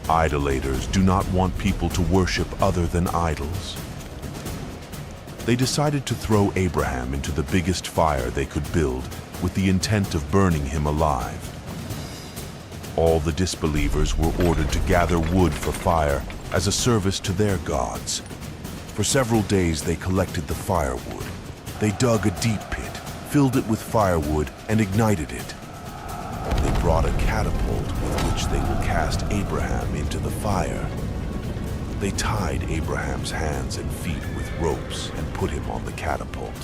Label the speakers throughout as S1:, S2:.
S1: Idolaters do not want people to worship other than idols. They decided to throw Abraham into the biggest fire they could build with the intent of burning him alive. All the disbelievers were ordered to gather wood for fire as a service to their gods. For several days they collected the firewood. They dug a deep pit, filled it with firewood, and ignited it. They brought a catapult with which they will cast Abraham into the fire. They tied Abraham's hands and feet with ropes and put him on the catapult.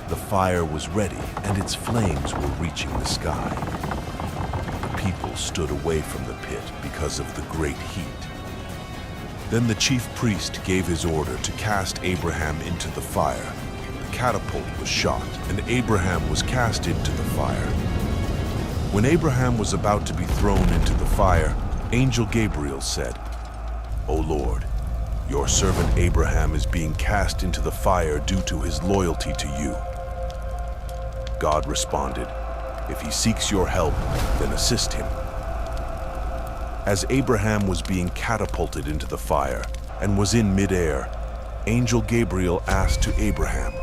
S1: The fire was ready and its flames were reaching the sky. The people stood away from the pit because of the great heat. Then the chief priest gave his order to cast Abraham into the fire. The catapult was shot and Abraham was cast into the fire. When Abraham was about to be thrown into the fire, Angel Gabriel said, "O Lord, your servant Abraham is being cast into the fire due to his loyalty to you." God responded, "If he seeks your help, then assist him." As Abraham was being catapulted into the fire and was in midair, Angel Gabriel asked to Abraham,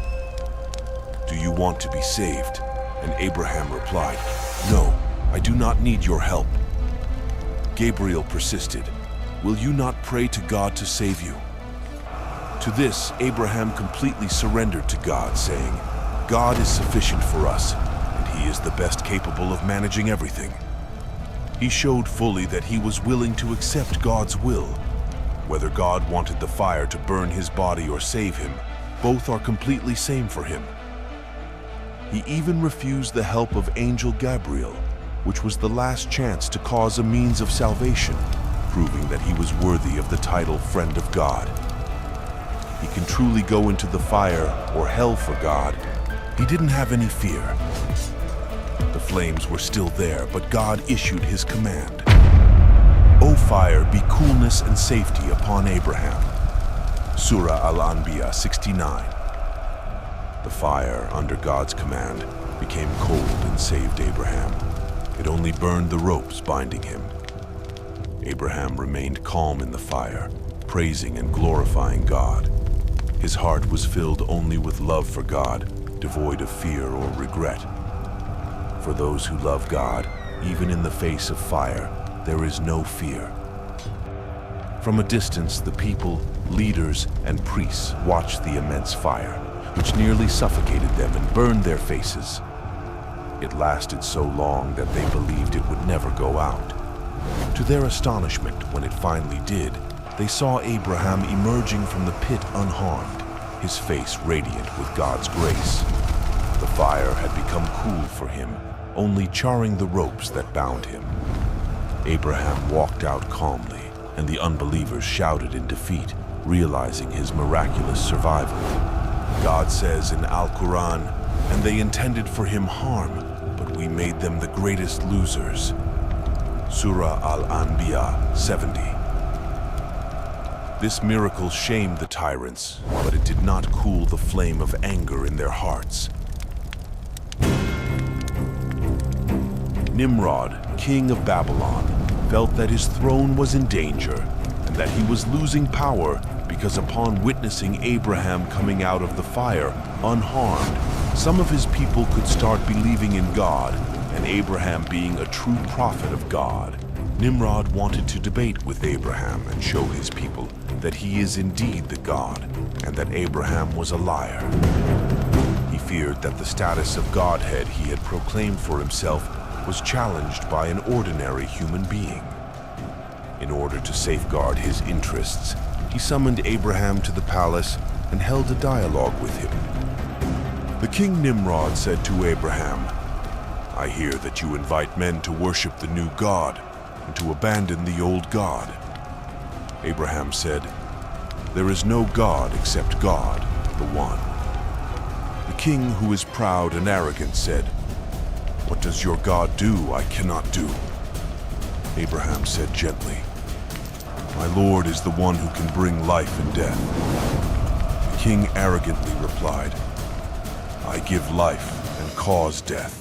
S1: "Do you want to be saved?" And Abraham replied, "No, I do not need your help." Gabriel persisted, "Will you not pray to God to save you?" To this, Abraham completely surrendered to God, saying, "God is sufficient for us, and he is the best capable of managing everything." He showed fully that he was willing to accept God's will. Whether God wanted the fire to burn his body or save him, both are completely same for him. He even refused the help of Angel Gabriel, which was the last chance to cause a means of salvation, proving that he was worthy of the title Friend of God. He can truly go into the fire or hell for God. He didn't have any fear. The flames were still there, but God issued his command. "O fire, be coolness and safety upon Abraham." Surah Al-Anbiya 69. The fire, under God's command, became cold and saved Abraham. It only burned the ropes binding him. Abraham remained calm in the fire, praising and glorifying God. His heart was filled only with love for God, devoid of fear or regret. For those who love God, even in the face of fire, there is no fear. From a distance, the people, leaders, and priests watched the immense fire, which nearly suffocated them and burned their faces. It lasted so long that they believed it would never go out. To their astonishment, when it finally did, they saw Abraham emerging from the pit unharmed, his face radiant with God's grace. The fire had become cool for him, only charring the ropes that bound him. Abraham walked out calmly, and the unbelievers shouted in defeat, realizing his miraculous survival. God says in Al-Quran, "And they intended for him harm, but we made them the greatest losers." Surah Al-Anbiya 70. This miracle shamed the tyrants, but it did not cool the flame of anger in their hearts. Nimrod, king of Babylon, felt that his throne was in danger and that he was losing power because upon witnessing Abraham coming out of the fire unharmed, some of his people could start believing in God and Abraham being a true prophet of God. Nimrod wanted to debate with Abraham and show his people that he is indeed the God and that Abraham was a liar. He feared that the status of Godhead he had proclaimed for himself was challenged by an ordinary human being. In order to safeguard his interests, he summoned Abraham to the palace and held a dialogue with him. The king Nimrod said to Abraham, "I hear that you invite men to worship the new God and to abandon the old God." Abraham said, "There is no God except God, the One." The king, who is proud and arrogant, said, "What does your God do I cannot do?" Abraham said gently, "My Lord is the one who can bring life and death." The king arrogantly replied, "I give life and cause death."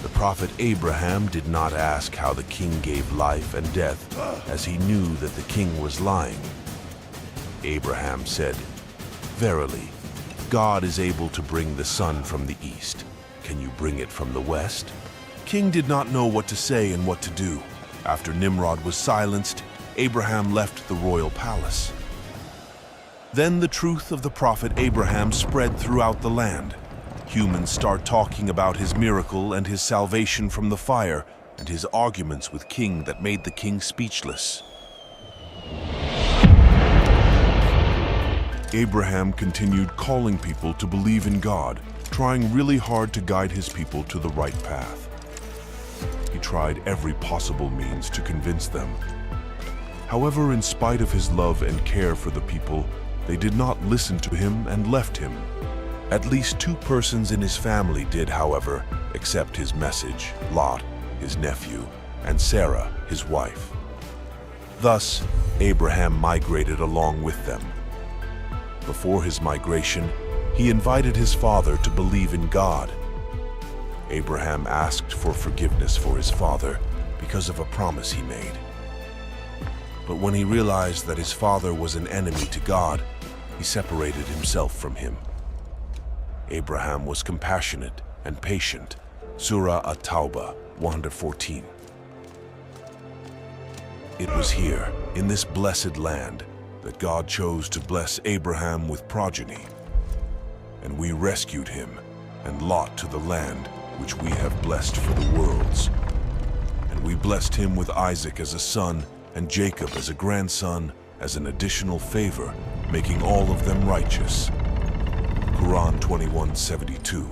S1: The prophet Abraham did not ask how the king gave life and death, as he knew that the king was lying. Abraham said, "Verily, God is able to bring the sun from the east. Can you bring it from the west?" King did not know what to say and what to do. After Nimrod was silenced, Abraham left the royal palace. Then the truth of the prophet Abraham spread throughout the land. Humans start talking about his miracle and his salvation from the fire, and his arguments with king that made the king speechless. Abraham continued calling people to believe in God, trying really hard to guide his people to the right path. He tried every possible means to convince them. However, in spite of his love and care for the people, they did not listen to him and left him. At least 2 persons in his family did, however, accept his message: Lot, his nephew, and Sarah, his wife. Thus, Abraham migrated along with them. Before his migration, he invited his father to believe in God. Abraham asked for forgiveness for his father because of a promise he made. But when he realized that his father was an enemy to God, he separated himself from him. Abraham was compassionate and patient. Surah At-Tawbah 114. It was here, in this blessed land, that God chose to bless Abraham with progeny. And we rescued him and Lot to the land which we have blessed for the worlds. And we blessed him with Isaac as a son and Jacob as a grandson, as an additional favor, making all of them righteous. Quran 21:72.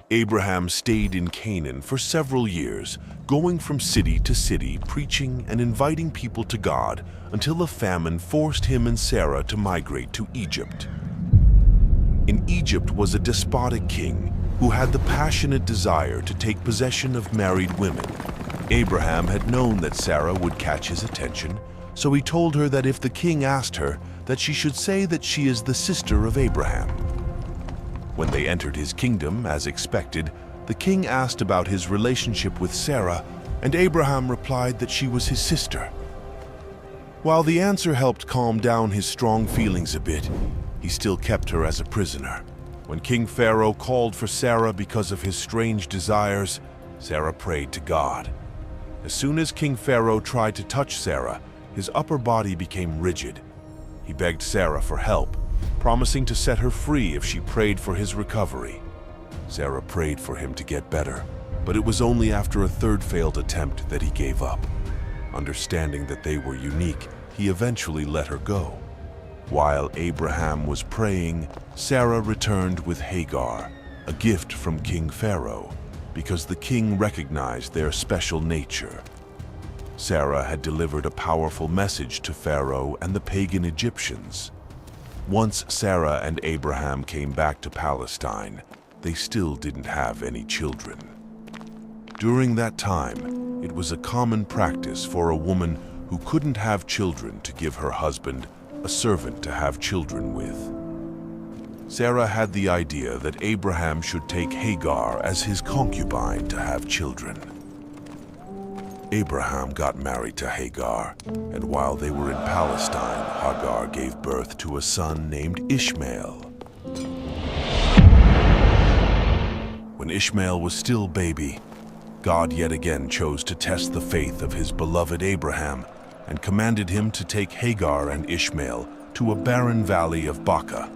S1: Abraham stayed in Canaan for several years, going from city to city, preaching and inviting people to God, until a famine forced him and Sarah to migrate to Egypt. In Egypt was a despotic king who had the passionate desire to take possession of married women. Abraham had known that Sarah would catch his attention, so he told her that if the king asked her, that she should say that she is the sister of Abraham. When they entered his kingdom, as expected, the king asked about his relationship with Sarah, and Abraham replied that she was his sister. While the answer helped calm down his strong feelings a bit, he still kept her as a prisoner. When King Pharaoh called for Sarah because of his strange desires, Sarah prayed to God. As soon as King Pharaoh tried to touch Sarah, his upper body became rigid. He begged Sarah for help, promising to set her free if she prayed for his recovery. Sarah prayed for him to get better, but it was only after a 3rd failed attempt that he gave up. Understanding that they were unique, he eventually let her go. While Abraham was praying, Sarah returned with Hagar, a gift from King Pharaoh, because the king recognized their special nature. Sarah had delivered a powerful message to Pharaoh and the pagan Egyptians. Once Sarah and Abraham came back to Palestine, they still didn't have any children. During that time, it was a common practice for a woman who couldn't have children to give her husband a servant to have children with. Sarah had the idea that Abraham should take Hagar as his concubine to have children. Abraham got married to Hagar, and while they were in Palestine, Hagar gave birth to a son named Ishmael. When Ishmael was still baby, God yet again chose to test the faith of his beloved Abraham and commanded him to take Hagar and Ishmael to a barren valley of Baca,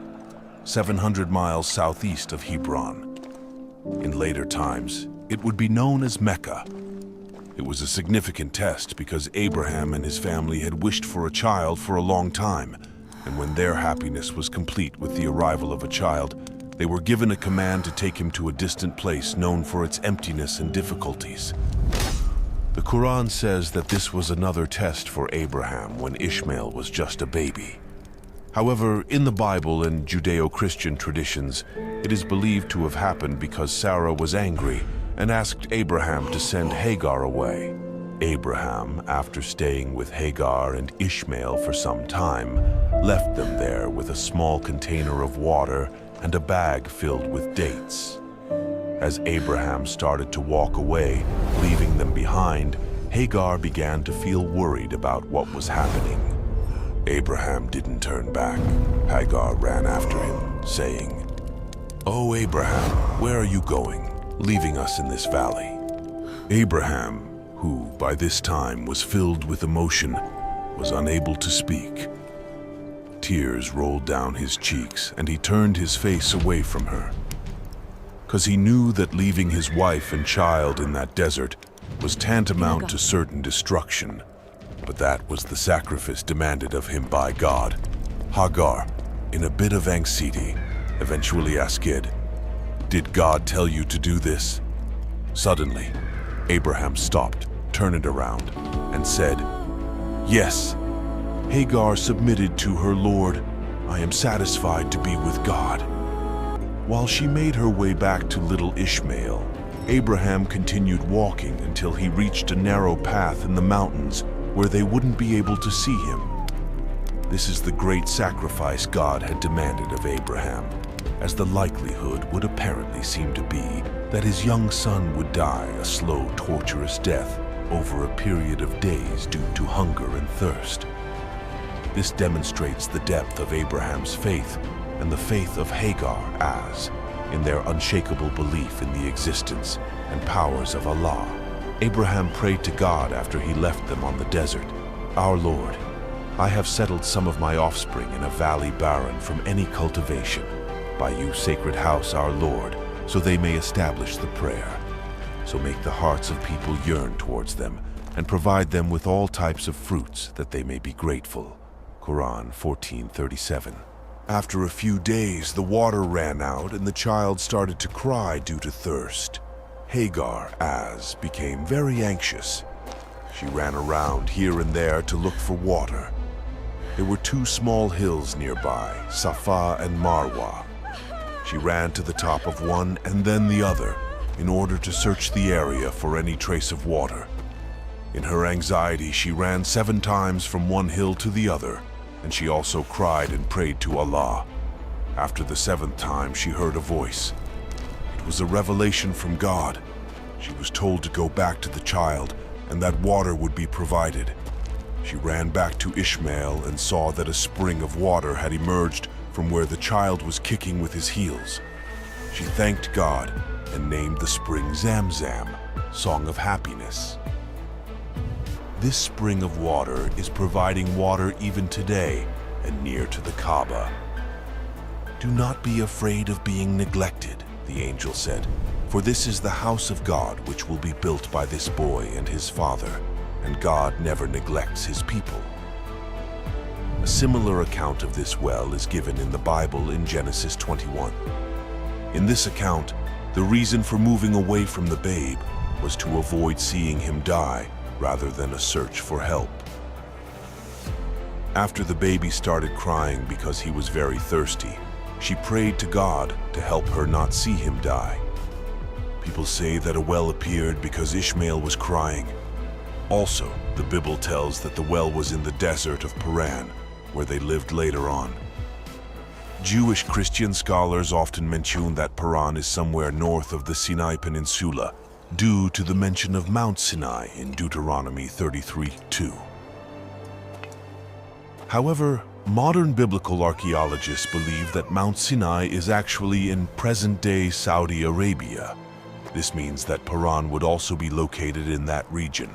S1: 700 miles southeast of Hebron. In later times, it would be known as Mecca. It was a significant test because Abraham and his family had wished for a child for a long time, and when their happiness was complete with the arrival of a child, they were given a command to take him to a distant place known for its emptiness and difficulties. The Quran says that this was another test for Abraham when Ishmael was just a baby. However, in the Bible and Judeo-Christian traditions, it is believed to have happened because Sarah was angry and asked Abraham to send Hagar away. Abraham, after staying with Hagar and Ishmael for some time, left them there with a small container of water and a bag filled with dates. As Abraham started to walk away, leaving them behind, Hagar began to feel worried about what was happening. Abraham didn't turn back. Hagar ran after him, saying, "Oh, Abraham, where are you going, leaving us in this valley?" Abraham, who by this time was filled with emotion, was unable to speak. Tears rolled down his cheeks, and he turned his face away from her. Because he knew that leaving his wife and child in that desert was tantamount to certain destruction. But that was the sacrifice demanded of him by God. Hagar, in a bit of anxiety, eventually asked, "Did God tell you to do this?" Suddenly, Abraham stopped, turned around, and said, "Yes." Hagar submitted to her Lord. "I am satisfied to be with God." While she made her way back to little Ishmael, Abraham continued walking until he reached a narrow path in the mountains where they wouldn't be able to see him. This is the great sacrifice God had demanded of Abraham, as the likelihood would apparently seem to be that his young son would die a slow, torturous death over a period of days due to hunger and thirst. This demonstrates the depth of Abraham's faith and the faith of Hagar as, in their unshakable belief in the existence and powers of Allah, Abraham prayed to God after he left them on the desert. "Our Lord, I have settled some of my offspring in a valley barren from any cultivation. By you, sacred house, our Lord, so they may establish the prayer. So make the hearts of people yearn towards them and provide them with all types of fruits that they may be grateful." Quran 14:37. After a few days, the water ran out and the child started to cry due to thirst. Hagar, became very anxious. She ran around here and there to look for water. There were two small hills nearby, Safa and Marwa. She ran to the top of one and then the other in order to search the area for any trace of water. In her anxiety, she ran 7 times from one hill to the other, and she also cried and prayed to Allah. After the 7th time, she heard a voice. It was a revelation from God. She was told to go back to the child and that water would be provided. She ran back to Ishmael and saw that a spring of water had emerged from where the child was kicking with his heels. She thanked God and named the spring Zamzam, Song of Happiness. This spring of water is providing water even today and near to the Kaaba. "Do not be afraid of being neglected," the angel said, "for this is the house of God which will be built by this boy and his father, and God never neglects his people." A similar account of this well is given in the Bible in Genesis 21. In this account, the reason for moving away from the babe was to avoid seeing him die rather than a search for help. After the baby started crying because he was very thirsty, she prayed to God to help her not see him die. People say that a well appeared because Ishmael was crying. Also, the Bible tells that the well was in the desert of Paran, where they lived later on. Jewish Christian scholars often mention that Paran is somewhere north of the Sinai Peninsula, due to the mention of Mount Sinai in Deuteronomy 33:2. However, modern biblical archaeologists believe that Mount Sinai is actually in present-day Saudi Arabia. This means that Paran would also be located in that region.